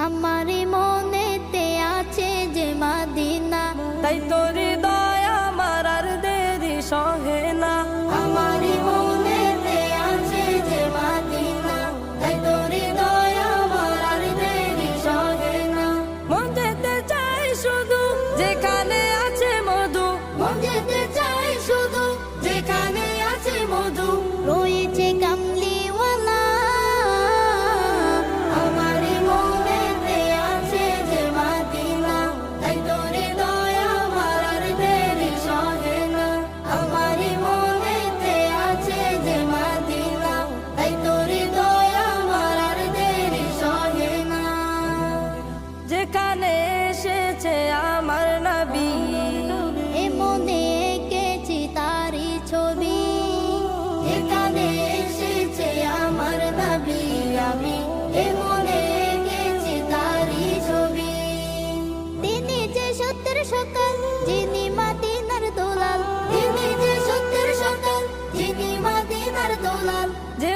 আমারি মনেতে আছে যে মাদিনা, তাই তোর হৃদয় আমার আর দেরি সহে না। আমারি মনেতে আছে যে মাদিনা, তাই তোর হৃদয় আমার আর দেরি সহে না। মন যেতে চাই শুধু যেখানে আছে মধু, মন যেতে চাই শুধু যেখানে আছে মধু, রয়েছে কামলিওয়ালা। আমারি মনেতে আছে যে মাদিনা, তাই তোর হৃদয় আমার আর দেরি সহে না। আমারি মনেতে আছে যে মাদিনা, তাই তোর হৃদয় আমার আর দেরি সহে না। যেখানে এসেছে আমার নবী, এ মনে এঁকেছি তারি ছবি, এখানে এসেছে আমার নবী, আমি এ মনে এঁকেছি তারি ছবি। তিনি যে সত্যের সকাল, যিনি মাদিনার দোলাল, তিনি যে সত্যের সকাল, যিনি মাদিনার দোলাল, যে